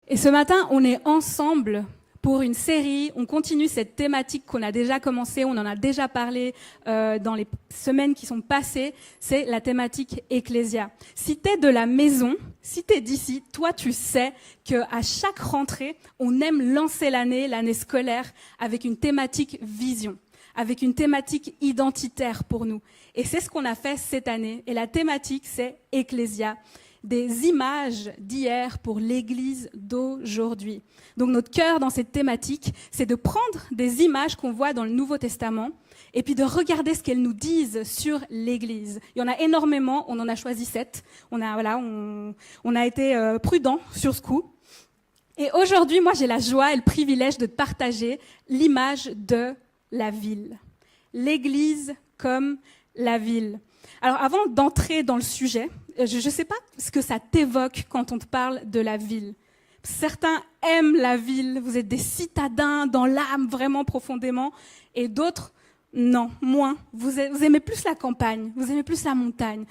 Et ce matin, on est ensemble pour une série. On continue cette thématique qu'on a déjà commencée, on en a déjà parlé dans les semaines qui sont passées. C'est la thématique Ecclésia. Si t'es de la maison, si t'es d'ici, toi tu sais qu'à chaque rentrée, on aime lancer l'année scolaire avec une thématique vision, avec une thématique identitaire pour nous. Et c'est ce qu'on a fait cette année. Et la thématique, c'est Ecclésia. Des images d'hier pour l'Église d'aujourd'hui. Donc notre cœur dans cette thématique, c'est de prendre des images qu'on voit dans le Nouveau Testament et puis de regarder ce qu'elles nous disent sur l'Église. Il y en a énormément, on en a choisi 7. On a été prudent sur ce coup. Et aujourd'hui, moi j'ai la joie et le privilège de partager l'image de la ville. L'Église comme la ville. Alors avant d'entrer dans le sujet, je ne sais pas ce que ça t'évoque quand on te parle de la ville. Certains aiment la ville, vous êtes des citadins dans l'âme vraiment profondément, et d'autres, non, moins. Vous aimez plus la campagne, vous aimez plus la montagne.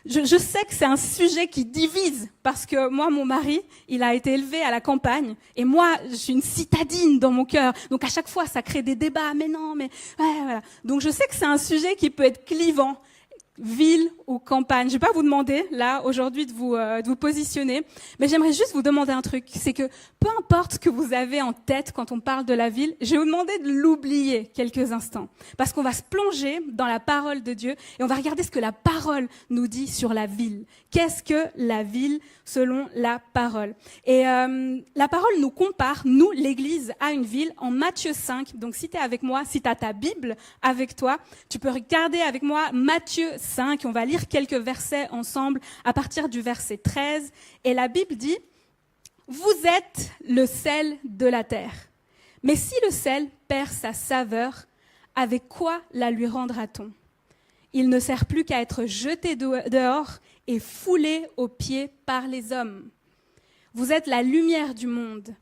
Je sais que c'est un sujet qui divise, parce que moi, mon mari, il a été élevé à la campagne, et moi, je suis une citadine dans mon cœur. Donc à chaque fois, ça crée des débats, mais non, mais... Ouais, voilà. Donc je sais que c'est un sujet qui peut être clivant. Ville ou campagne. Je ne vais pas vous demander, là, aujourd'hui, de vous positionner, mais j'aimerais juste vous demander un truc, c'est que peu importe ce que vous avez en tête quand on parle de la ville, je vais vous demander de l'oublier quelques instants, parce qu'on va se plonger dans la parole de Dieu et on va regarder ce que la parole nous dit sur la ville. Qu'est-ce que la ville selon la parole? Et la parole nous compare, nous, l'Église, à une ville en Matthieu 5. Donc si tu es avec moi, si tu as ta Bible avec toi, tu peux regarder avec moi Matthieu 5, on va lire quelques versets ensemble à partir du verset 13. Et la Bible dit « Vous êtes le sel de la terre. Mais si le sel perd sa saveur, avec quoi la lui rendra-t-on? Il ne sert plus qu'à être jeté dehors et foulé aux pieds par les hommes. Vous êtes la lumière du monde.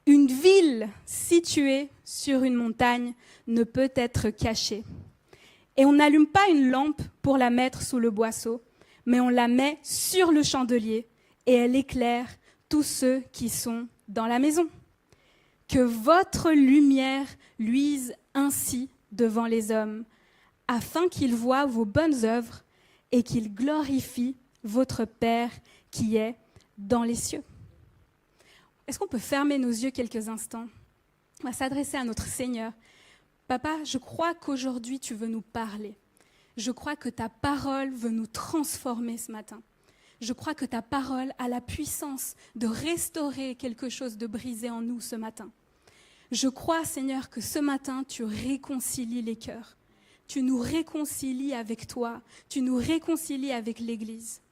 Une ville située sur une montagne ne peut être cachée. Et on n'allume pas une lampe pour la mettre sous le boisseau, mais on la met sur le chandelier et elle éclaire tous ceux qui sont dans la maison. Que votre lumière luise ainsi devant les hommes, afin qu'ils voient vos bonnes œuvres et qu'ils glorifient votre Père qui est dans les cieux. Est-ce qu'on peut fermer nos yeux quelques instants? On va s'adresser à notre Seigneur. Papa, je crois qu'aujourd'hui, tu veux nous parler. Je crois que ta parole veut nous transformer ce matin. Je crois que ta parole a la puissance de restaurer quelque chose de brisé en nous ce matin. Je crois, Seigneur, que ce matin, tu réconcilies les cœurs. Tu nous réconcilies avec toi. Tu nous réconcilies avec l'Église.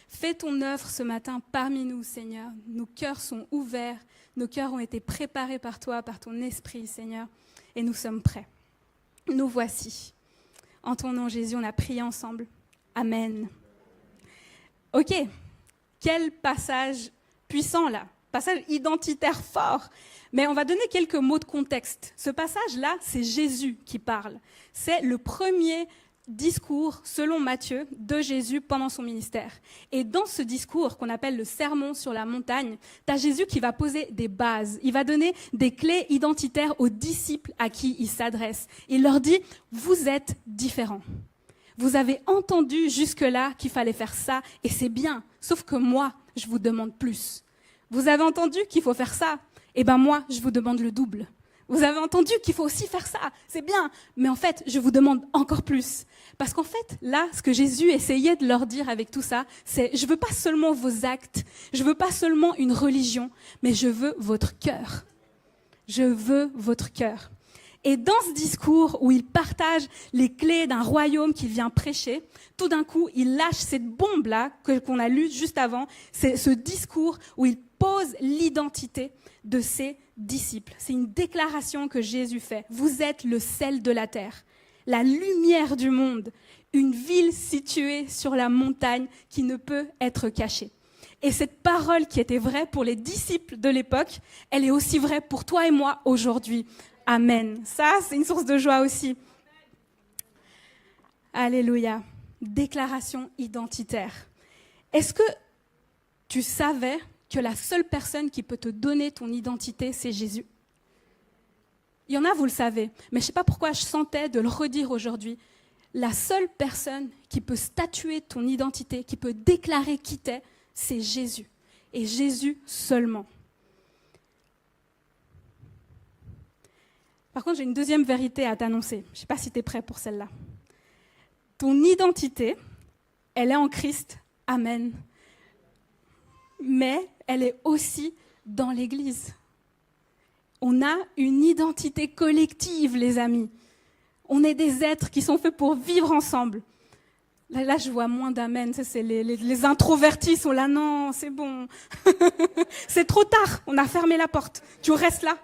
Fais ton œuvre ce matin parmi nous, Seigneur. Nos cœurs sont ouverts. Nos cœurs ont été préparés par toi, par ton esprit, Seigneur. Et nous sommes prêts. Nous voici. En ton nom, Jésus, on a prié ensemble. Amen. Ok, quel passage puissant là. Passage identitaire fort. Mais on va donner quelques mots de contexte. Ce passage-là, c'est Jésus qui parle. C'est le premier discours, selon Matthieu, de Jésus pendant son ministère. Et dans ce discours, qu'on appelle le sermon sur la montagne, tu as Jésus qui va poser des bases. Il va donner des clés identitaires aux disciples à qui il s'adresse. Il leur dit, vous êtes différents. Vous avez entendu jusque-là qu'il fallait faire ça, et c'est bien. Sauf que moi, je vous demande plus. Vous avez entendu qu'il faut faire ça, et ben moi, je vous demande le double. Vous avez entendu qu'il faut aussi faire ça, c'est bien, mais en fait, je vous demande encore plus. Parce qu'en fait, là, ce que Jésus essayait de leur dire avec tout ça, c'est « je veux pas seulement vos actes, je veux pas seulement une religion, mais je veux votre cœur. Je veux votre cœur. » Et dans ce discours où il partage les clés d'un royaume qu'il vient prêcher, tout d'un coup, il lâche cette bombe-là qu'on a lue juste avant, c'est ce discours où il pose l'identité de ses disciples. C'est une déclaration que Jésus fait. Vous êtes le sel de la terre, la lumière du monde, une ville située sur la montagne qui ne peut être cachée. Et cette parole qui était vraie pour les disciples de l'époque, elle est aussi vraie pour toi et moi aujourd'hui. Amen. Ça, c'est une source de joie aussi. Alléluia. Déclaration identitaire. Est-ce que tu savais que la seule personne qui peut te donner ton identité, c'est Jésus? Il y en a, vous le savez, mais je ne sais pas pourquoi je sentais de le redire aujourd'hui. La seule personne qui peut statuer ton identité, qui peut déclarer qui t'es, c'est Jésus. Et Jésus seulement. Par contre, j'ai une deuxième vérité à t'annoncer. Je ne sais pas si tu es prêt pour celle-là. Ton identité, elle est en Christ. Amen. Mais elle est aussi dans l'Église. On a une identité collective, les amis. On est des êtres qui sont faits pour vivre ensemble. Là je vois moins d'amen. Ça, c'est les introvertis sont là. Non, c'est bon. C'est trop tard. On a fermé la porte. Tu restes là.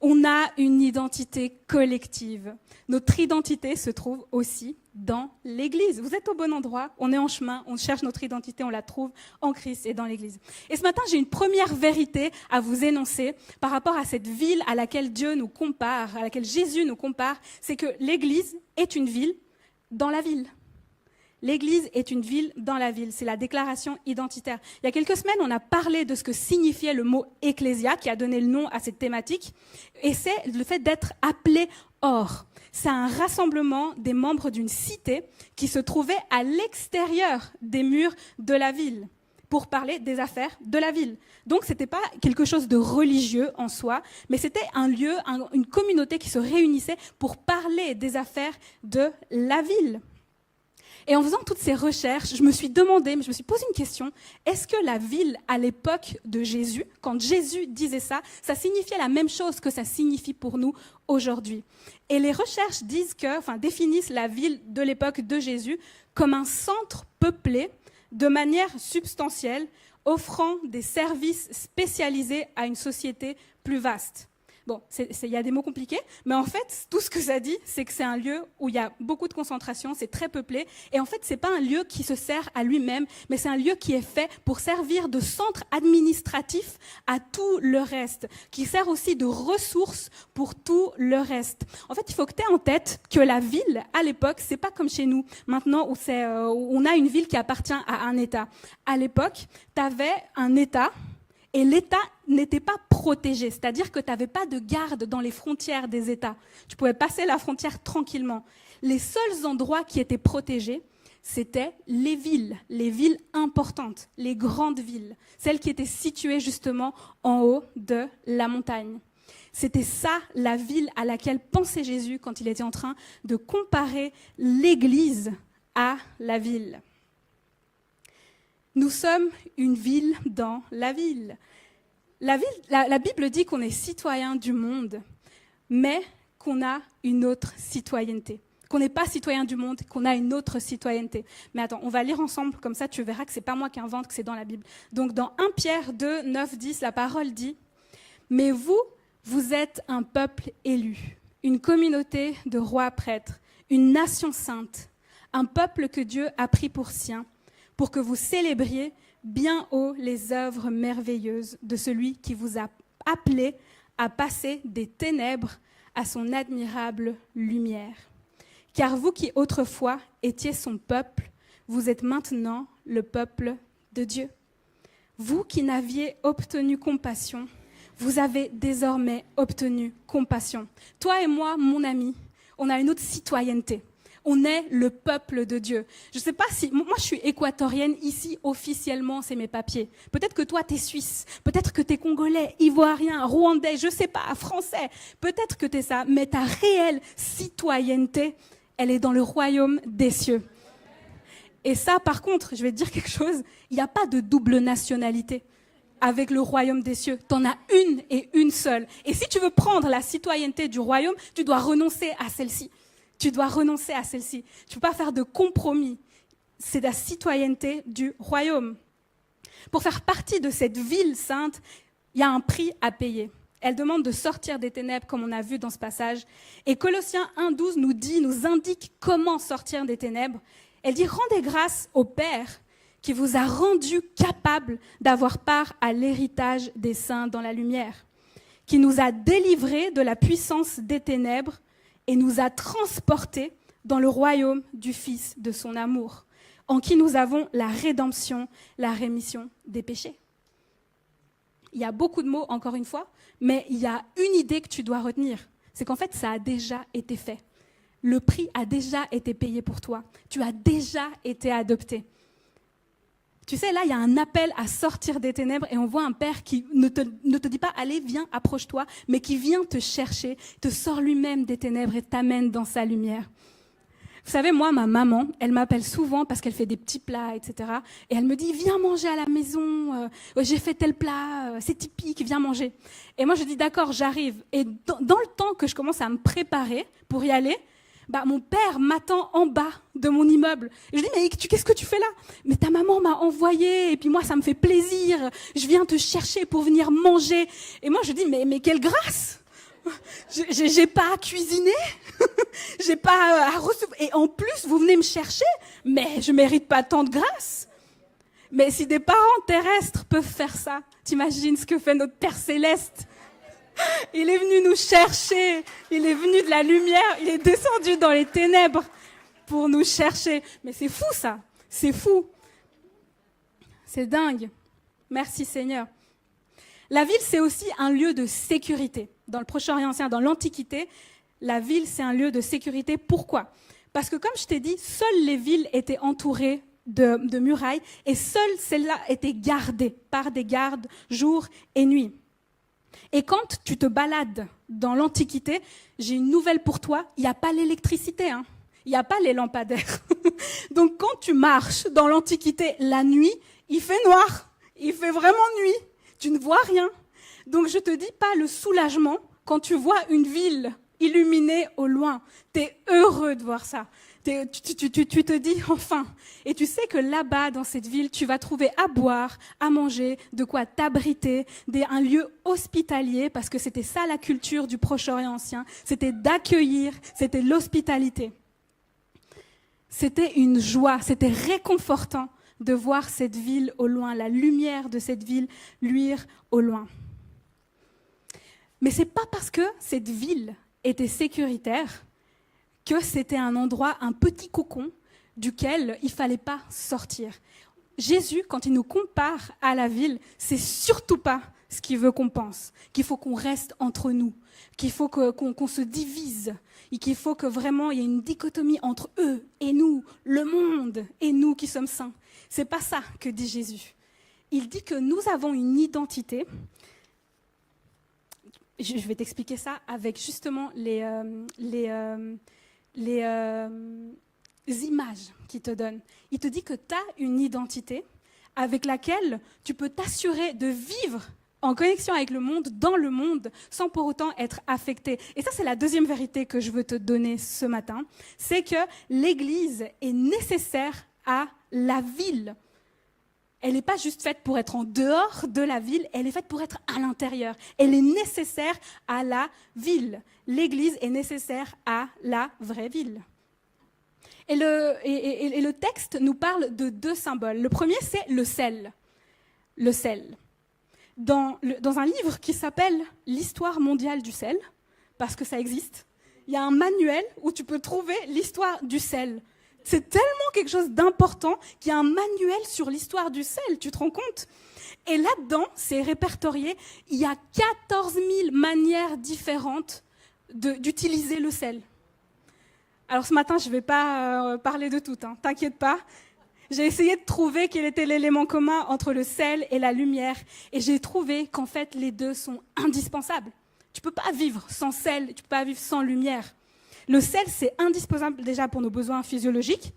On a une identité collective. Notre identité se trouve aussi dans l'Église. Vous êtes au bon endroit, on est en chemin, on cherche notre identité, on la trouve en Christ et dans l'Église. Et ce matin, j'ai une première vérité à vous énoncer par rapport à cette ville à laquelle Dieu nous compare, à laquelle Jésus nous compare, c'est que l'Église est une ville dans la ville. L'Église est une ville dans la ville. C'est la déclaration identitaire. Il y a quelques semaines, on a parlé de ce que signifiait le mot « ecclésia » qui a donné le nom à cette thématique. Et c'est le fait d'être appelé hors. C'est un rassemblement des membres d'une cité qui se trouvait à l'extérieur des murs de la ville pour parler des affaires de la ville. Donc, ce n'était pas quelque chose de religieux en soi, mais c'était un lieu, une communauté qui se réunissait pour parler des affaires de la ville. Et en faisant toutes ces recherches, je me suis posé une question. Est-ce que la ville, à l'époque de Jésus, quand Jésus disait ça, ça signifiait la même chose que ça signifie pour nous aujourd'hui? Et les recherches définissent la ville de l'époque de Jésus comme un centre peuplé de manière substantielle, offrant des services spécialisés à une société plus vaste. Bon, il y a des mots compliqués, mais en fait, tout ce que ça dit, c'est que c'est un lieu où il y a beaucoup de concentration, c'est très peuplé, et en fait, c'est pas un lieu qui se sert à lui-même, mais c'est un lieu qui est fait pour servir de centre administratif à tout le reste, qui sert aussi de ressource pour tout le reste. En fait, il faut que tu aies en tête que la ville, à l'époque, c'est pas comme chez nous, maintenant où on a une ville qui appartient à un État. À l'époque, tu avais un État, et l'État n'était pas protégé, c'est-à-dire que tu n'avais pas de garde dans les frontières des États. Tu pouvais passer la frontière tranquillement. Les seuls endroits qui étaient protégés, c'était les villes importantes, les grandes villes, celles qui étaient situées justement en haut de la montagne. C'était ça la ville à laquelle pensait Jésus quand il était en train de comparer l'Église à la ville. Nous sommes une ville dans la ville. La Bible dit qu'on est citoyen du monde, mais qu'on a une autre citoyenneté. Qu'on n'est pas citoyen du monde, qu'on a une autre citoyenneté. Mais attends, on va lire ensemble, comme ça tu verras que ce n'est pas moi qui invente, que c'est dans la Bible. Donc dans 1 Pierre 2, 9, 10, la parole dit « Mais vous êtes un peuple élu, une communauté de rois prêtres, une nation sainte, un peuple que Dieu a pris pour sien, pour que vous célébriez bien haut les œuvres merveilleuses de celui qui vous a appelé à passer des ténèbres à son admirable lumière. Car vous qui autrefois étiez son peuple, vous êtes maintenant le peuple de Dieu. Vous qui n'aviez obtenu compassion, vous avez désormais obtenu compassion. Toi et moi, mon ami, on a une autre citoyenneté. On est le peuple de Dieu. Je ne sais pas si... Moi, je suis équatorienne. Ici, officiellement, c'est mes papiers. Peut-être que toi, tu es suisse. Peut-être que tu es congolais, ivoirien, rwandais, je ne sais pas, français. Peut-être que tu es ça. Mais ta réelle citoyenneté, elle est dans le royaume des cieux. Et ça, par contre, je vais te dire quelque chose. Il n'y a pas de double nationalité avec le royaume des cieux. Tu en as une et une seule. Et si tu veux prendre la citoyenneté du royaume, tu dois renoncer à celle-ci. Tu dois renoncer à celle-ci. Tu ne peux pas faire de compromis. C'est la citoyenneté du royaume. Pour faire partie de cette ville sainte, il y a un prix à payer. Elle demande de sortir des ténèbres, comme on a vu dans ce passage. Et Colossiens 1,12 nous indique comment sortir des ténèbres. Elle dit « Rendez grâce au Père qui vous a rendu capable d'avoir part à l'héritage des saints dans la lumière, qui nous a délivrés de la puissance des ténèbres et nous a transportés dans le royaume du Fils de son amour, en qui nous avons la rédemption, la rémission des péchés. Il y a beaucoup de mots, encore une fois, mais il y a une idée que tu dois retenir. C'est qu'en fait, ça a déjà été fait. Le prix a déjà été payé pour toi. Tu as déjà été adopté. Tu sais, là, il y a un appel à sortir des ténèbres et on voit un père qui ne te dit pas « Allez, viens, approche-toi », mais qui vient te chercher, te sort lui-même des ténèbres et t'amène dans sa lumière. Vous savez, moi, ma maman, elle m'appelle souvent parce qu'elle fait des petits plats, etc. Et elle me dit « Viens manger à la maison, j'ai fait tel plat, c'est typique, viens manger ». Et moi, je dis « D'accord, j'arrive ». Et dans le temps que je commence à me préparer pour y aller, mon père m'attend en bas de mon immeuble. Et je dis, mais qu'est-ce que tu fais là? Mais ta maman m'a envoyé, et puis moi, ça me fait plaisir. Je viens te chercher pour venir manger. Et moi, je dis, mais quelle grâce! J'ai pas à cuisiner, j'ai pas à recevoir. Et en plus, vous venez me chercher, mais je mérite pas tant de grâce. Mais si des parents terrestres peuvent faire ça, t'imagines ce que fait notre Père Céleste? Il est venu nous chercher, il est venu de la lumière, il est descendu dans les ténèbres pour nous chercher. Mais c'est fou ça, c'est fou. C'est dingue. Merci Seigneur. La ville, c'est aussi un lieu de sécurité. Dans le Proche-Orient ancien, dans l'Antiquité, la ville, c'est un lieu de sécurité. Pourquoi? Parce que comme je t'ai dit, seules les villes étaient entourées de murailles et seules celles-là étaient gardées par des gardes jour et nuit. Et quand tu te balades dans l'Antiquité, j'ai une nouvelle pour toi, il n'y a pas l'électricité, hein. Il n'y a pas les lampadaires. Donc quand tu marches dans l'Antiquité la nuit, il fait noir, il fait vraiment nuit, tu ne vois rien. Donc je te dis pas le soulagement quand tu vois une ville illuminée au loin. Tu es heureux de voir ça. Tu te dis enfin. Et tu sais que là-bas, dans cette ville, tu vas trouver à boire, à manger, de quoi t'abriter, un lieu hospitalier, parce que c'était ça la culture du Proche-Orient ancien. C'était d'accueillir, c'était l'hospitalité. C'était une joie, c'était réconfortant de voir cette ville au loin, la lumière de cette ville luire au loin. Mais c'est pas parce que cette ville était sécuritaire que c'était un endroit, un petit cocon duquel il ne fallait pas sortir. Jésus, quand il nous compare à la ville, c'est surtout pas ce qu'il veut qu'on pense, qu'il faut qu'on reste entre nous, qu'il faut qu'on se divise, et qu'il faut que vraiment il y ait une dichotomie entre eux et nous, le monde et nous qui sommes saints. C'est pas ça que dit Jésus. Il dit que nous avons une identité. Je vais t'expliquer ça avec justement les images qu'il te donne. Il te dit que tu as une identité avec laquelle tu peux t'assurer de vivre en connexion avec le monde, dans le monde, sans pour autant être affecté. Et ça, c'est la deuxième vérité que je veux te donner ce matin. C'est que l'Église est nécessaire à la ville. Elle n'est pas juste faite pour être en dehors de la ville, elle est faite pour être à l'intérieur. Elle est nécessaire à la ville. L'Église est nécessaire à la vraie ville. Et le texte nous parle de deux symboles. Le premier, c'est le sel. Le sel. Dans un livre qui s'appelle « L'histoire mondiale du sel », parce que ça existe, il y a un manuel où tu peux trouver l'histoire du sel. C'est tellement quelque chose d'important qu'il y a un manuel sur l'histoire du sel, tu te rends compte? Et là-dedans, c'est répertorié, il y a 14 000 manières différentes d'utiliser le sel. Alors ce matin, je ne vais pas parler de tout, hein, t'inquiète pas. J'ai essayé de trouver quel était l'élément commun entre le sel et la lumière, et j'ai trouvé qu'en fait, les deux sont indispensables. Tu ne peux pas vivre sans sel, tu ne peux pas vivre sans lumière. Le sel, c'est indispensable déjà pour nos besoins physiologiques.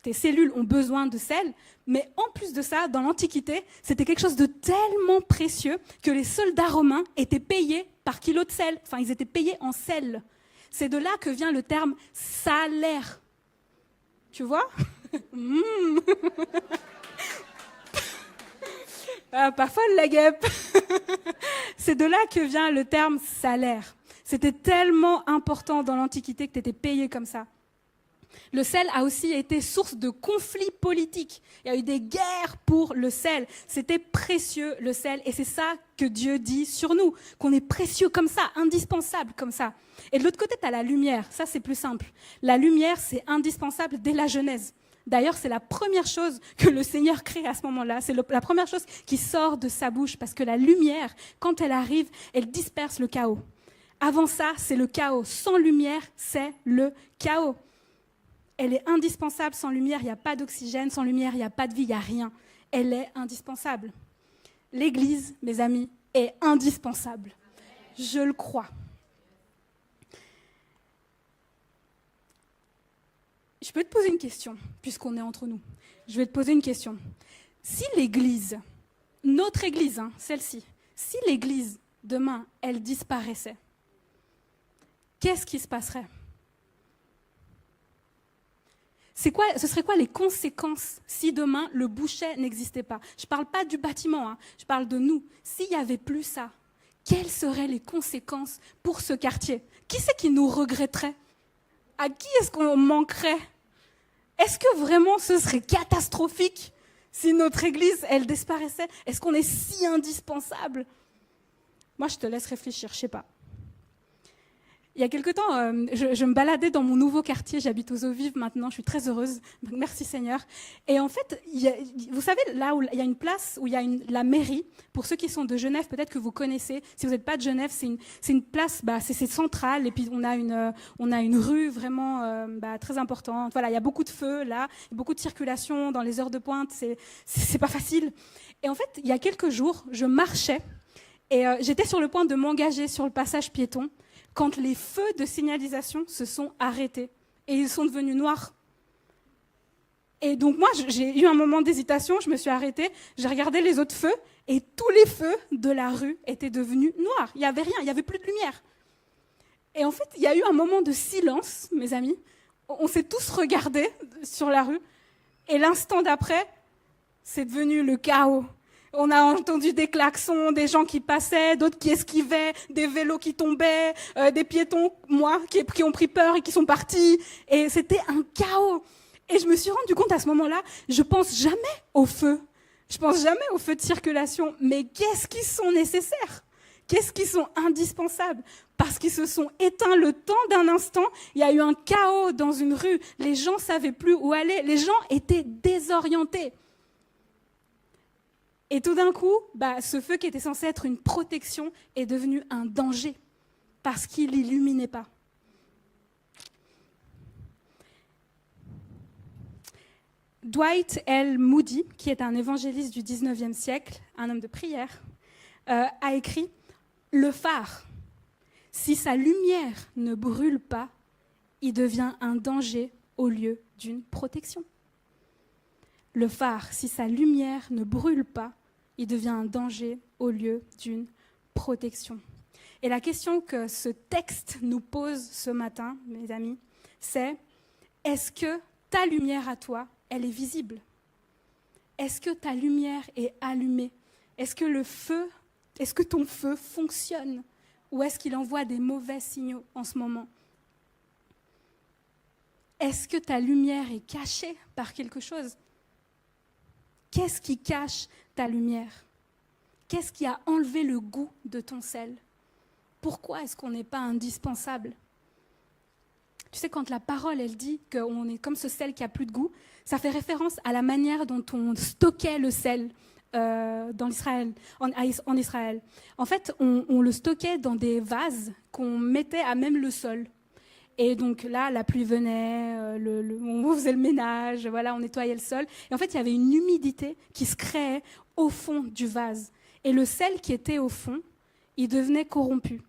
Tes cellules ont besoin de sel, mais en plus de ça, dans l'Antiquité, c'était quelque chose de tellement précieux que les soldats romains étaient payés par kilo de sel. Enfin, ils étaient payés en sel. C'est de là que vient le terme salaire. Tu vois? Ah, pas folle la guêpe. C'est de là que vient le terme salaire. C'était tellement important dans l'Antiquité que tu étais payé comme ça. Le sel a aussi été source de conflits politiques. Il y a eu des guerres pour le sel. C'était précieux, le sel. Et c'est ça que Dieu dit sur nous, qu'on est précieux comme ça, indispensable comme ça. Et de l'autre côté, tu as la lumière. Ça, c'est plus simple. La lumière, c'est indispensable dès la Genèse. D'ailleurs, c'est la première chose que le Seigneur crée à ce moment-là. C'est la première chose qui sort de sa bouche, parce que la lumière, quand elle arrive, elle disperse le chaos. Avant ça, c'est le chaos. Sans lumière, c'est le chaos. Elle est indispensable. Sans lumière, il n'y a pas d'oxygène. Sans lumière, il n'y a pas de vie, il n'y a rien. Elle est indispensable. L'Église, mes amis, est indispensable. Je le crois. Je peux te poser une question, puisqu'on est entre nous. Je vais te poser une question. Si l'Église, notre Église, celle-ci, si l'Église, demain, elle disparaissait, qu'est-ce qui se passerait ? Ce serait quoi les conséquences si demain le boucher n'existait pas ? Je ne parle pas du bâtiment, je parle de nous. S'il n'y avait plus ça, quelles seraient les conséquences pour ce quartier ? Qui c'est qui nous regretterait ? À qui est-ce qu'on manquerait ? Est-ce que vraiment ce serait catastrophique si notre Église, elle disparaissait ? Est-ce qu'on est si indispensable ? Moi, je te laisse réfléchir, je ne sais pas. Il y a quelque temps, je me baladais dans mon nouveau quartier, j'habite aux Eaux Vives maintenant, je suis très heureuse, merci Seigneur. Et en fait, vous savez, là où il y a une place où il y a la mairie, pour ceux qui sont de Genève, peut-être que vous connaissez, si vous n'êtes pas de Genève, c'est une place, c'est central, et puis on a une rue vraiment très importante. Voilà, il y a beaucoup de feux là, beaucoup de circulation dans les heures de pointe, c'est pas facile. Et en fait, il y a quelques jours, je marchais, et j'étais sur le point de m'engager sur le passage piéton, quand les feux de signalisation se sont arrêtés et ils sont devenus noirs. Et donc moi, j'ai eu un moment d'hésitation, je me suis arrêtée, j'ai regardé les autres feux et tous les feux de la rue étaient devenus noirs. Il n'y avait rien, il n'y avait plus de lumière. Et en fait, il y a eu un moment de silence, mes amis. On s'est tous regardés sur la rue et l'instant d'après, c'est devenu le chaos. On a entendu des klaxons, des gens qui passaient, d'autres qui esquivaient, des vélos qui tombaient, des piétons, moi, qui ont pris peur et qui sont partis. Et c'était un chaos. Et je me suis rendu compte à ce moment-là, je pense jamais aux feux. Je pense jamais aux feux de circulation. Mais qu'est-ce qui sont nécessaires ? Qu'est-ce qui sont indispensables ? Parce qu'ils se sont éteints le temps d'un instant. Il y a eu un chaos dans une rue. Les gens ne savaient plus où aller. Les gens étaient désorientés. Et tout d'un coup, ce feu qui était censé être une protection est devenu un danger parce qu'il n'illuminait pas. Dwight L. Moody, qui est un évangéliste du 19e siècle, un homme de prière, a écrit « Le phare, si sa lumière ne brûle pas, il devient un danger au lieu d'une protection. » Le phare, si sa lumière ne brûle pas, il devient un danger au lieu d'une protection. Et la question que ce texte nous pose ce matin, mes amis, c'est est-ce que ta lumière à toi, elle est visible ? Est-ce que ta lumière est allumée ? Est-ce que ton feu fonctionne ? Ou est-ce qu'il envoie des mauvais signaux en ce moment ? Est-ce que ta lumière est cachée par quelque chose ? Qu'est-ce qui cache ta lumière ? Qu'est-ce qui a enlevé le goût de ton sel ? Pourquoi est-ce qu'on n'est pas indispensable ? Tu sais, quand la parole, elle dit qu'on est comme ce sel qui n'a plus de goût, ça fait référence à la manière dont on stockait le sel en Israël. En fait, on le stockait dans des vases qu'on mettait à même le sol. Et donc là, la pluie venait, on faisait le ménage, voilà, on nettoyait le sol. Et en fait, il y avait une humidité qui se créait au fond du vase. Et le sel qui était au fond, il devenait corrompu.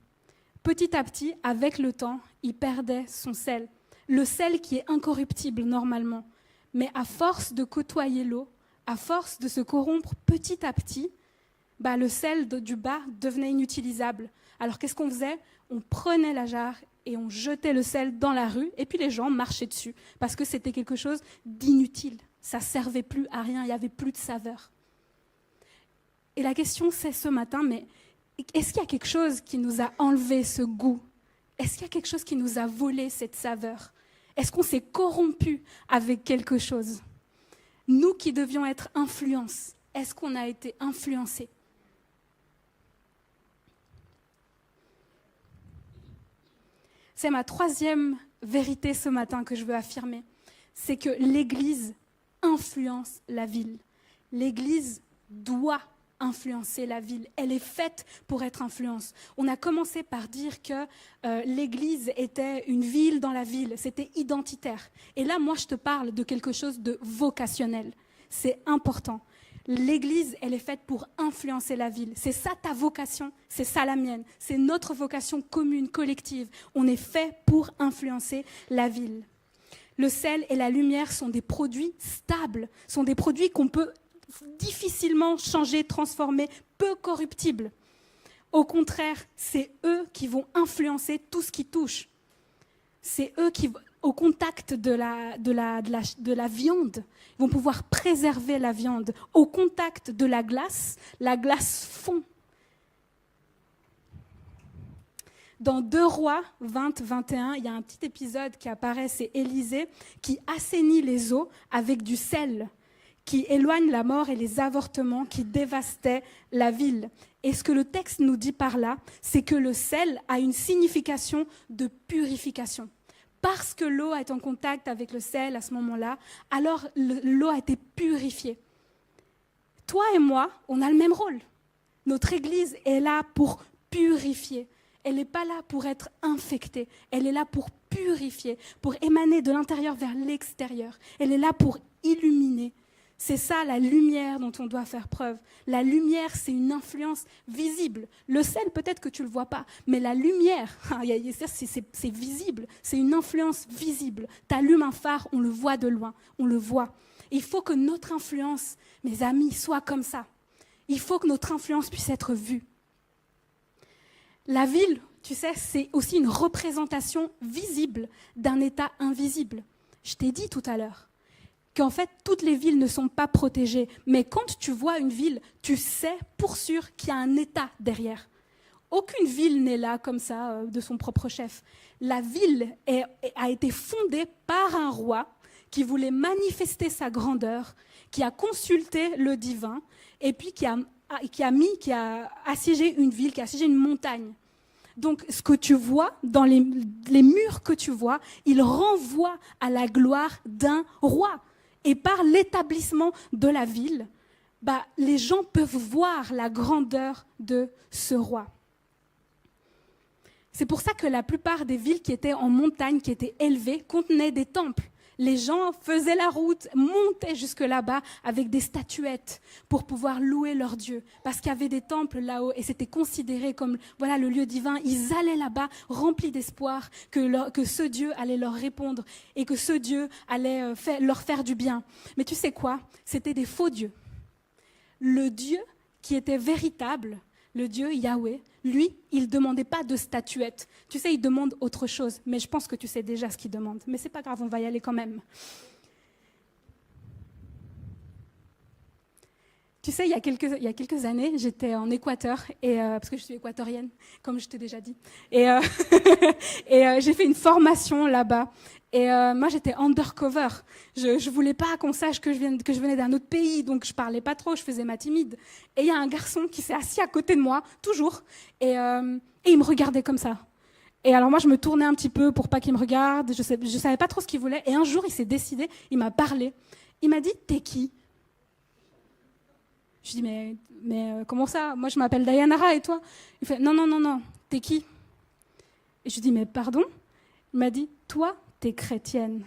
Petit à petit, avec le temps, il perdait son sel. Le sel qui est incorruptible normalement. Mais à force de côtoyer l'eau, à force de se corrompre petit à petit, le sel du bas devenait inutilisable. Alors qu'est-ce qu'on faisait ? On prenait la jarre et on jetait le sel dans la rue, et puis les gens marchaient dessus, parce que c'était quelque chose d'inutile. Ça ne servait plus à rien, il n'y avait plus de saveur. Et la question, c'est ce matin, mais est-ce qu'il y a quelque chose qui nous a enlevé ce goût ? Est-ce qu'il y a quelque chose qui nous a volé cette saveur ? Est-ce qu'on s'est corrompu avec quelque chose ? Nous qui devions être influence, est-ce qu'on a été influencés ? C'est ma troisième vérité ce matin que je veux affirmer. C'est que l'Église influence la ville. L'Église doit influencer la ville. Elle est faite pour être influence. On a commencé par dire que l'Église était une ville dans la ville, c'était identitaire. Et là, moi, je te parle de quelque chose de vocationnel. C'est important. L'Église, elle est faite pour influencer la ville. C'est ça ta vocation, c'est ça la mienne. C'est notre vocation commune, collective. On est fait pour influencer la ville. Le sel et la lumière sont des produits stables, sont des produits qu'on peut difficilement changer, transformer, peu corruptibles. Au contraire, c'est eux qui vont influencer tout ce qui touche. C'est eux qui, au contact de la viande, vont pouvoir préserver la viande. Au contact de la glace fond. Dans 2 Rois 20-21, il y a un petit épisode qui apparaît, c'est Élisée qui assainit les eaux avec du sel, qui éloigne la mort et les avortements qui dévastaient la ville. Et ce que le texte nous dit par là, c'est que le sel a une signification de purification. Parce que l'eau est en contact avec le sel à ce moment-là, alors l'eau a été purifiée. Toi et moi, on a le même rôle. Notre Église est là pour purifier. Elle n'est pas là pour être infectée. Elle est là pour purifier, pour émaner de l'intérieur vers l'extérieur. Elle est là pour illuminer. C'est ça la lumière dont on doit faire preuve. La lumière, c'est une influence visible. Le sel, peut-être que tu ne le vois pas, mais la lumière, c'est visible. C'est une influence visible. Tu allumes un phare, on le voit de loin, on le voit. Il faut que notre influence, mes amis, soit comme ça. Il faut que notre influence puisse être vue. La ville, tu sais, c'est aussi une représentation visible d'un état invisible. Je t'ai dit tout à l'heure qu'en fait, toutes les villes ne sont pas protégées. Mais quand tu vois une ville, tu sais pour sûr qu'il y a un état derrière. Aucune ville n'est là comme ça, de son propre chef. La ville a été fondée par un roi qui voulait manifester sa grandeur, qui a consulté le divin, et puis qui a assiégé une ville, qui a assiégé une montagne. Donc, ce que tu vois, dans les murs que tu vois, ils renvoient à la gloire d'un roi. Et par l'établissement de la ville, les gens peuvent voir la grandeur de ce roi. C'est pour ça que la plupart des villes qui étaient en montagne, qui étaient élevées, contenaient des temples. Les gens faisaient la route, montaient jusque là-bas avec des statuettes pour pouvoir louer leur Dieu. Parce qu'il y avait des temples là-haut et c'était considéré comme le lieu divin. Ils allaient là-bas remplis d'espoir que ce Dieu allait leur répondre et que ce Dieu allait leur faire du bien. Mais tu sais quoi ? C'était des faux dieux. Le Dieu qui était véritable, le Dieu Yahweh, lui, il ne demandait pas de statuettes. Tu sais, il demande autre chose, mais je pense que tu sais déjà ce qu'il demande. Mais ce n'est pas grave, on va y aller quand même. Tu sais, il y a quelques années, j'étais en Équateur, parce que je suis équatorienne, comme je t'ai déjà dit. Et j'ai fait une formation là-bas. Et moi, j'étais undercover. Je ne voulais pas qu'on sache que je venais d'un autre pays, donc je ne parlais pas trop, je faisais ma timide. Et il y a un garçon qui s'est assis à côté de moi, toujours, et il me regardait comme ça. Et alors moi, je me tournais un petit peu pour pas qu'il me regarde, je savais pas trop ce qu'il voulait. Et un jour, il s'est décidé, il m'a parlé. Il m'a dit « T'es qui ?» Je dis mais comment ça ? Moi, je m'appelle Dayanara, et toi ? Il fait « Non, t'es qui ?» Et je dis « Mais pardon ?» Il m'a dit « Toi, t'es chrétienne. »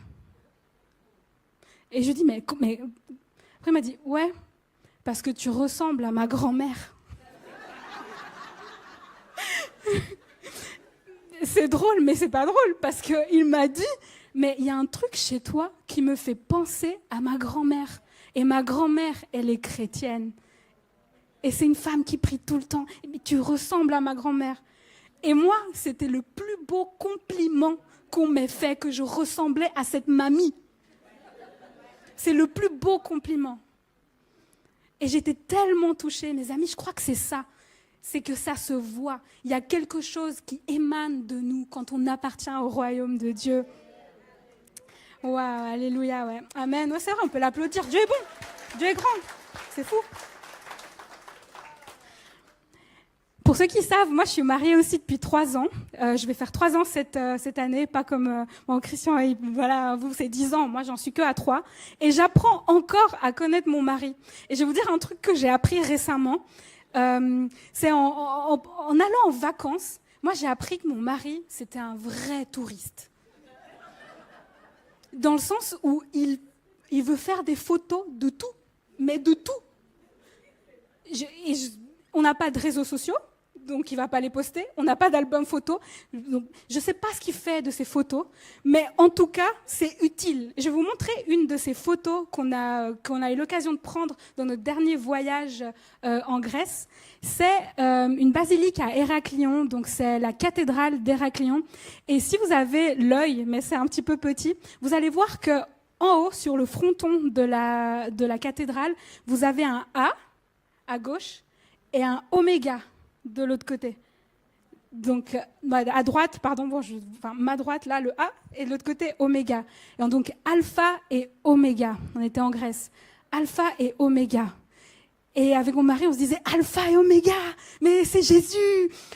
Et je dis, mais... Après, il m'a dit, ouais, parce que tu ressembles à ma grand-mère. C'est drôle, mais c'est pas drôle, parce qu'il m'a dit, mais il y a un truc chez toi qui me fait penser à ma grand-mère. Et ma grand-mère, elle est chrétienne. Et c'est une femme qui prie tout le temps. Et tu ressembles à ma grand-mère. Et moi, c'était le plus beau compliment qu'on m'ait fait, que je ressemblais à cette mamie. C'est le plus beau compliment. Et j'étais tellement touchée, mes amis, je crois que c'est ça. C'est que ça se voit. Il y a quelque chose qui émane de nous quand on appartient au royaume de Dieu. Waouh, alléluia, ouais. Amen. Ouais, c'est vrai, on peut l'applaudir. Dieu est bon, Dieu est grand. C'est fou. Pour ceux qui savent, moi je suis mariée aussi depuis 3 ans. Je vais faire 3 ans cette année, pas comme Christian, voilà, vous c'est 10 ans, moi j'en suis que à 3. Et j'apprends encore à connaître mon mari. Et je vais vous dire un truc que j'ai appris récemment. C'est en allant en vacances, moi j'ai appris que mon mari c'était un vrai touriste. Dans le sens où il veut faire des photos de tout, mais de tout. On n'a pas de réseaux sociaux, donc il ne va pas les poster. On n'a pas d'album photo. Donc, je ne sais pas ce qu'il fait de ces photos, mais en tout cas, c'est utile. Je vais vous montrer une de ces photos qu'on a eu l'occasion de prendre dans notre dernier voyage en Grèce. C'est une basilique à Héraclion, donc c'est la cathédrale d'Héraclion. Et si vous avez l'œil, mais c'est un petit peu petit, vous allez voir que en haut, sur le fronton de la cathédrale, vous avez un A à gauche et un oméga de l'autre côté. Donc, à droite, pardon, ma droite, là, le A, et de l'autre côté, oméga. Et donc, alpha et oméga. On était en Grèce. Alpha et oméga. Et avec mon mari, on se disait alpha et oméga, mais c'est Jésus,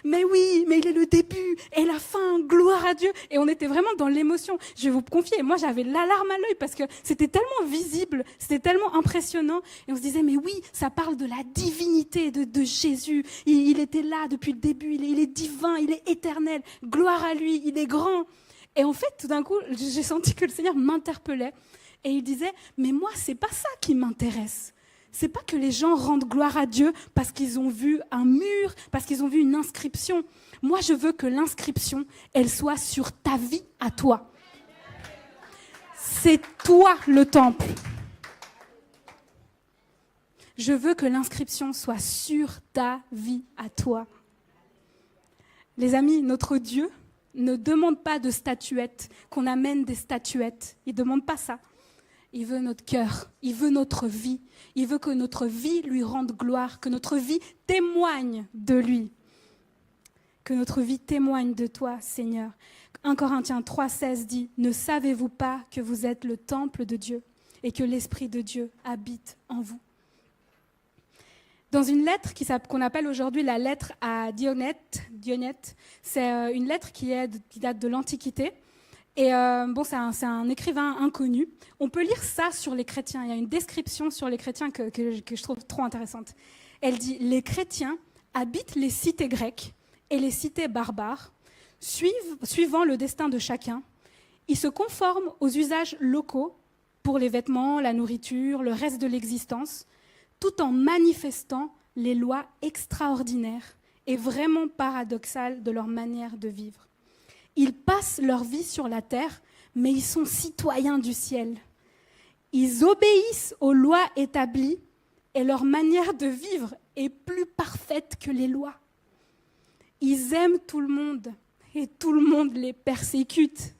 mais oui, mais il est le début et la fin, gloire à Dieu. Et on était vraiment dans l'émotion. Je vais vous confier, moi j'avais l'alarme à l'œil parce que c'était tellement visible, c'était tellement impressionnant. Et on se disait, mais oui, ça parle de la divinité de Jésus. Il était là depuis le début, il est divin, il est éternel, gloire à lui, il est grand. Et en fait, tout d'un coup, j'ai senti que le Seigneur m'interpellait et il disait, mais moi, c'est pas ça qui m'intéresse. C'est pas que les gens rendent gloire à Dieu parce qu'ils ont vu un mur, parce qu'ils ont vu une inscription. Moi, je veux que l'inscription, elle soit sur ta vie à toi. C'est toi le temple. Je veux que l'inscription soit sur ta vie à toi. Les amis, notre Dieu ne demande pas de statuettes, qu'on amène des statuettes. Il ne demande pas ça. Il veut notre cœur, il veut notre vie. Il veut que notre vie lui rende gloire, que notre vie témoigne de lui. Que notre vie témoigne de toi, Seigneur. 1 Corinthiens 3,16 dit « Ne savez-vous pas que vous êtes le temple de Dieu et que l'Esprit de Dieu habite en vous ?» Dans une lettre qu'on appelle aujourd'hui la lettre à Dionète, c'est une lettre qui date de l'Antiquité. Et c'est un écrivain inconnu. On peut lire ça sur les chrétiens. Il y a une description sur les chrétiens que je trouve trop intéressante. Elle dit « Les chrétiens habitent les cités grecques et les cités barbares, suivant le destin de chacun. Ils se conforment aux usages locaux pour les vêtements, la nourriture, le reste de l'existence, tout en manifestant les lois extraordinaires et vraiment paradoxales de leur manière de vivre. Ils passent leur vie sur la terre, mais ils sont citoyens du ciel. Ils obéissent aux lois établies et leur manière de vivre est plus parfaite que les lois. Ils aiment tout le monde et tout le monde les persécute.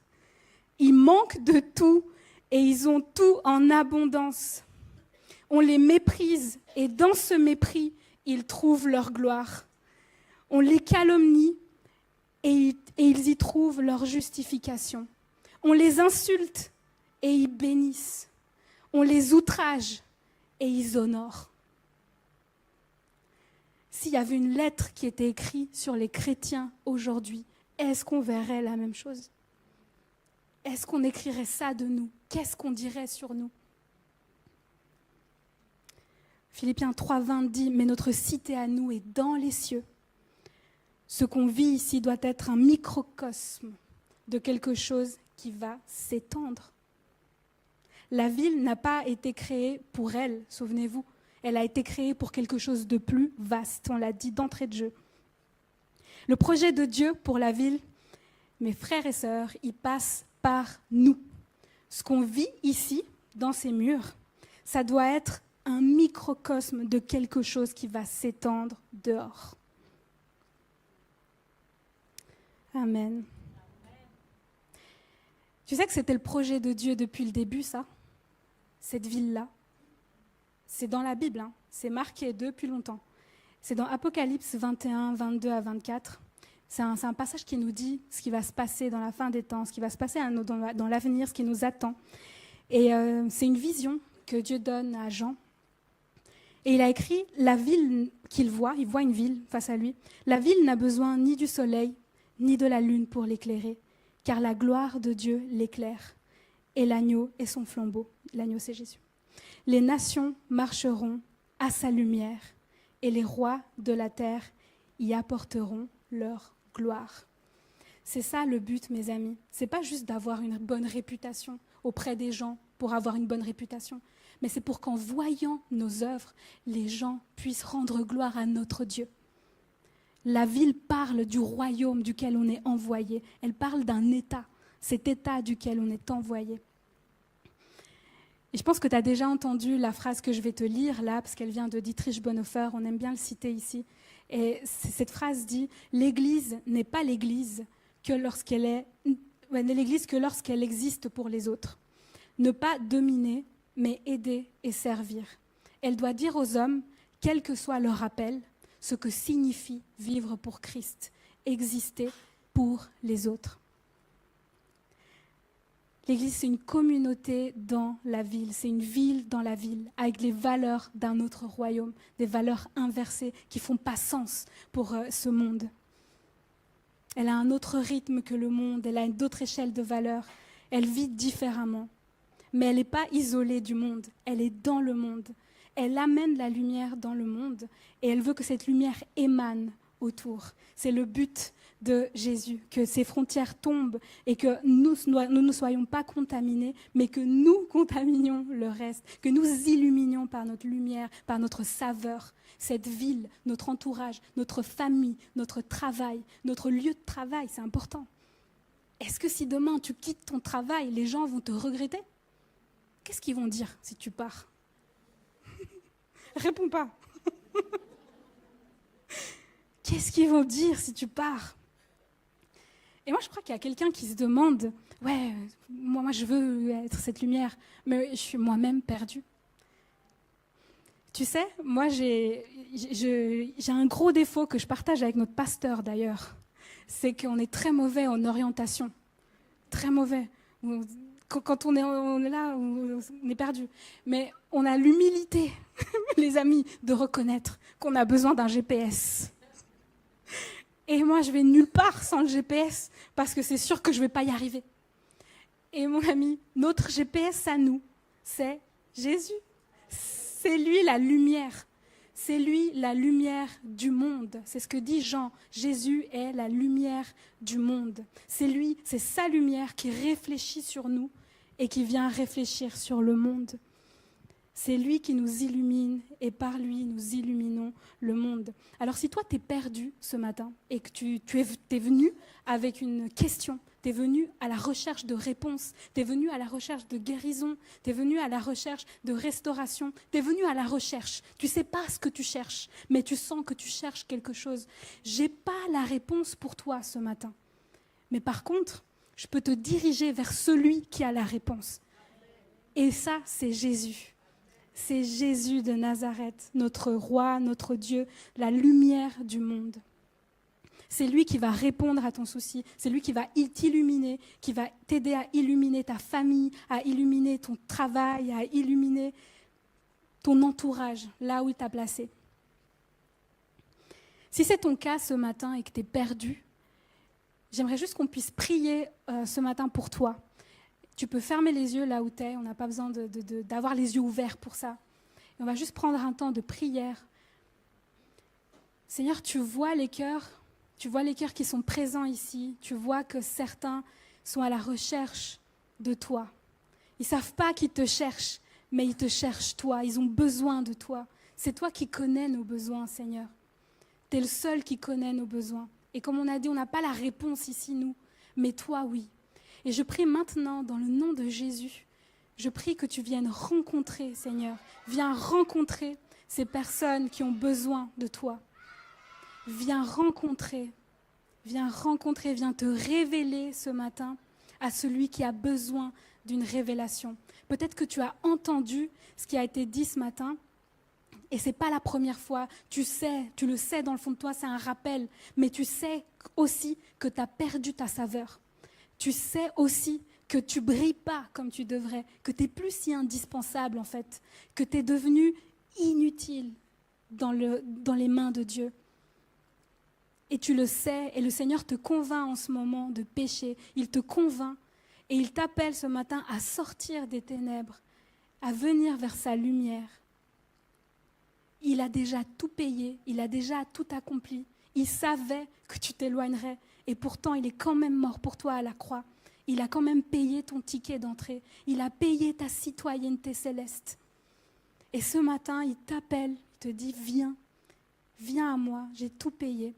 Ils manquent de tout et ils ont tout en abondance. On les méprise et dans ce mépris, ils trouvent leur gloire. On les calomnie et ils y trouvent leur justification. On les insulte et ils bénissent. On les outrage et ils honorent. S'il y avait une lettre qui était écrite sur les chrétiens aujourd'hui, est-ce qu'on verrait la même chose? Est-ce qu'on écrirait ça de nous? Qu'est-ce qu'on dirait sur nous? Philippiens 3,20 dit « Mais notre cité à nous est dans les cieux. Ce qu'on vit ici doit être un microcosme de quelque chose qui va s'étendre. » La ville n'a pas été créée pour elle, souvenez-vous. Elle a été créée pour quelque chose de plus vaste, on l'a dit d'entrée de jeu. Le projet de Dieu pour la ville, mes frères et sœurs, il passe par nous. Ce qu'on vit ici, dans ces murs, ça doit être un microcosme de quelque chose qui va s'étendre dehors. Amen. Tu sais que c'était le projet de Dieu depuis le début, ça? Cette ville-là. C'est dans la Bible, hein. C'est marqué depuis longtemps. C'est dans Apocalypse 21, 22 à 24. C'est un passage qui nous dit ce qui va se passer dans la fin des temps, ce qui va se passer dans l'avenir, ce qui nous attend. Et c'est une vision que Dieu donne à Jean. Et il a écrit « La ville qu'il voit, il voit une ville face à lui. La ville n'a besoin ni du soleil, ni de la lune pour l'éclairer, car la gloire de Dieu l'éclaire. Et l'agneau est son flambeau. L'agneau, c'est Jésus. Les nations marcheront à sa lumière, et les rois de la terre y apporteront leur gloire. C'est ça le but, mes amis. C'est pas juste d'avoir une bonne réputation auprès des gens pour avoir une bonne réputation, mais c'est pour qu'en voyant nos œuvres, les gens puissent rendre gloire à notre Dieu. La ville parle du royaume duquel on est envoyé. Elle parle d'un État, cet État duquel on est envoyé. Et je pense que tu as déjà entendu la phrase que je vais te lire là, parce qu'elle vient de Dietrich Bonhoeffer, on aime bien le citer ici. Et cette phrase dit « L'Église n'est pas l'Église que lorsqu'elle existe pour les autres. Ne pas dominer, mais aider et servir. Elle doit dire aux hommes, quel que soit leur appel, ce que signifie vivre pour Christ, exister pour les autres. » L'Église, c'est une communauté dans la ville, c'est une ville dans la ville, avec les valeurs d'un autre royaume, des valeurs inversées qui ne font pas sens pour ce monde. Elle a un autre rythme que le monde, elle a d'autres échelles de valeurs, elle vit différemment. Mais elle n'est pas isolée du monde, elle est dans le monde. Elle amène la lumière dans le monde et elle veut que cette lumière émane autour. C'est le but de Jésus, que ces frontières tombent et que nous ne soyons pas contaminés, mais que nous contaminions le reste, que nous illuminions par notre lumière, par notre saveur, cette ville, notre entourage, notre famille, notre travail, notre lieu de travail, c'est important. Est-ce que si demain tu quittes ton travail, les gens vont te regretter ? Qu'est-ce qu'ils vont dire si tu pars ? Réponds pas. Qu'est-ce qu'ils vont dire si tu pars ? Et moi, je crois qu'il y a quelqu'un qui se demande, ouais, moi je veux être cette lumière, mais je suis moi-même perdue. Tu sais, moi j'ai un gros défaut que je partage avec notre pasteur d'ailleurs, c'est qu'on est très mauvais en orientation, très mauvais. Quand on est là, on est perdu. Mais on a l'humilité, les amis, de reconnaître qu'on a besoin d'un GPS. Et moi, je vais nulle part sans le GPS, parce que c'est sûr que je ne vais pas y arriver. Et mon ami, notre GPS à nous, c'est Jésus. C'est lui la lumière. C'est lui la lumière du monde. C'est ce que dit Jean. Jésus est la lumière du monde. C'est lui, c'est sa lumière qui réfléchit sur nous et qui vient réfléchir sur le monde. C'est lui qui nous illumine et par lui, nous illuminons le monde. Alors si toi, tu es perdu ce matin et que tu es venu avec une question, tu es venu à la recherche de réponses, tu es venu à la recherche de guérison, tu es venu à la recherche de restauration, tu es venu à la recherche. Tu ne sais pas ce que tu cherches, mais tu sens que tu cherches quelque chose. Je n'ai pas la réponse pour toi ce matin. Mais par contre, je peux te diriger vers celui qui a la réponse. Et ça, c'est Jésus. C'est Jésus de Nazareth, notre roi, notre Dieu, la lumière du monde. C'est lui qui va répondre à ton souci, c'est lui qui va t'illuminer, qui va t'aider à illuminer ta famille, à illuminer ton travail, à illuminer ton entourage, là où il t'a placé. Si c'est ton cas ce matin et que tu es perdu, j'aimerais juste qu'on puisse prier ce matin pour toi. Tu peux fermer les yeux là où tu es, on n'a pas besoin d'avoir les yeux ouverts pour ça. Et on va juste prendre un temps de prière. Seigneur, tu vois les cœurs qui sont présents ici. Tu vois que certains sont à la recherche de toi. Ils ne savent pas qu'ils te cherchent, mais ils te cherchent toi. Ils ont besoin de toi. C'est toi qui connais nos besoins, Seigneur. Tu es le seul qui connaît nos besoins. Et comme on a dit, on n'a pas la réponse ici, nous, mais toi, oui. Et je prie maintenant, dans le nom de Jésus, je prie que tu viennes rencontrer, Seigneur. Viens rencontrer ces personnes qui ont besoin de toi. Viens rencontrer, viens te révéler ce matin à celui qui a besoin d'une révélation. Peut-être que tu as entendu ce qui a été dit ce matin, et ce n'est pas la première fois. Tu le sais dans le fond de toi, c'est un rappel, mais tu sais aussi que tu as perdu ta saveur. Tu sais aussi que tu ne brilles pas comme tu devrais, que tu n'es plus si indispensable en fait, que tu es devenu inutile, dans les mains de Dieu. Et tu le sais, et le Seigneur te convainc en ce moment de péché. Il te convainc et il t'appelle ce matin à sortir des ténèbres, à venir vers sa lumière. Il a déjà tout payé, il a déjà tout accompli. Il savait que tu t'éloignerais et pourtant il est quand même mort pour toi à la croix. Il a quand même payé ton ticket d'entrée. Il a payé ta citoyenneté céleste. Et ce matin, il t'appelle, il te dit, viens, viens à moi, j'ai tout payé.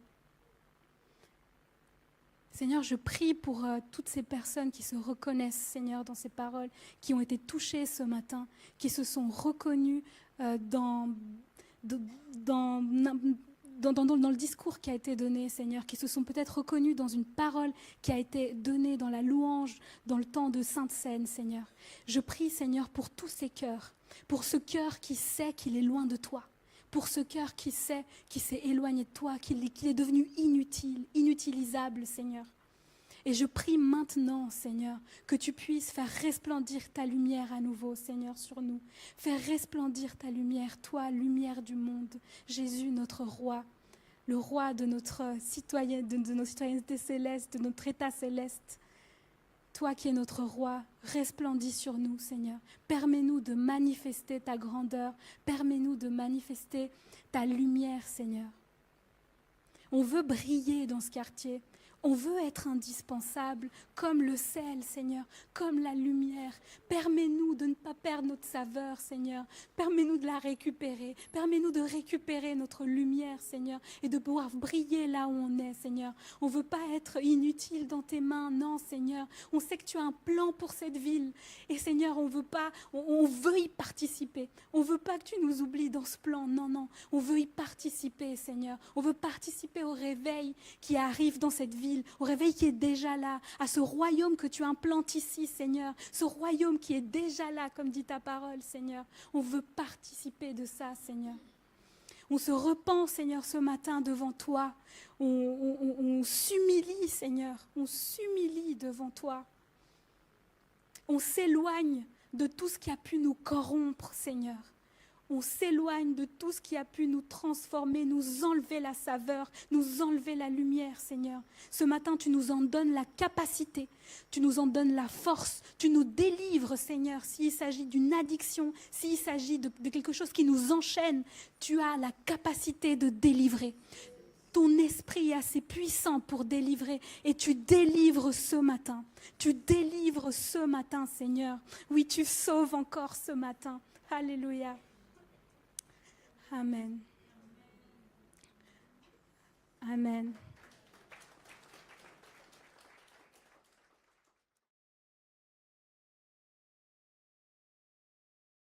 Seigneur, je prie pour toutes ces personnes qui se reconnaissent, Seigneur, dans ces paroles, qui ont été touchées ce matin, qui se sont reconnues dans le discours qui a été donné, Seigneur, qui se sont peut-être reconnus dans une parole qui a été donnée dans la louange, dans le temps de Sainte Seine, Seigneur. Je prie, Seigneur, pour tous ces cœurs, pour ce cœur qui sait qu'il est loin de toi, pour ce cœur qui sait qu'il s'est éloigné de toi, qu'il est devenu inutile, inutilisable, Seigneur. Et je prie maintenant, Seigneur, que tu puisses faire resplendir ta lumière à nouveau, Seigneur, sur nous. Faire resplendir ta lumière, toi, lumière du monde. Jésus, notre roi, le roi de notre de nos citoyennetés célestes, de notre état céleste. Toi qui es notre roi, resplendis sur nous, Seigneur. Permets-nous de manifester ta grandeur. Permets-nous de manifester ta lumière, Seigneur. On veut briller dans ce quartier. On veut être indispensable, comme le sel, Seigneur, comme la lumière. Permets-nous de ne pas perdre notre saveur, Seigneur. Permets-nous de la récupérer. Permets-nous de récupérer notre lumière, Seigneur, et de pouvoir briller là où on est, Seigneur. On ne veut pas être inutile dans tes mains, non, Seigneur. On sait que tu as un plan pour cette ville. Et Seigneur, on veut y participer. On ne veut pas que tu nous oublies dans ce plan, non, non. On veut y participer, Seigneur. On veut participer au réveil qui arrive dans cette ville, au réveil qui est déjà là, à ce royaume que tu implantes ici, Seigneur, ce royaume qui est déjà là, comme dit ta parole, Seigneur. On veut participer de ça, Seigneur. On se repent, Seigneur, ce matin devant toi. On s'humilie, Seigneur, on s'humilie devant toi. On s'éloigne de tout ce qui a pu nous corrompre, Seigneur. On s'éloigne de tout ce qui a pu nous transformer, nous enlever la saveur, nous enlever la lumière, Seigneur. Ce matin, tu nous en donnes la capacité, tu nous en donnes la force, tu nous délivres, Seigneur. S'il s'agit d'une addiction, s'il s'agit de quelque chose qui nous enchaîne, tu as la capacité de délivrer. Ton esprit est assez puissant pour délivrer et tu délivres ce matin. Tu délivres ce matin, Seigneur. Oui, tu sauves encore ce matin. Alléluia. Amen. Amen.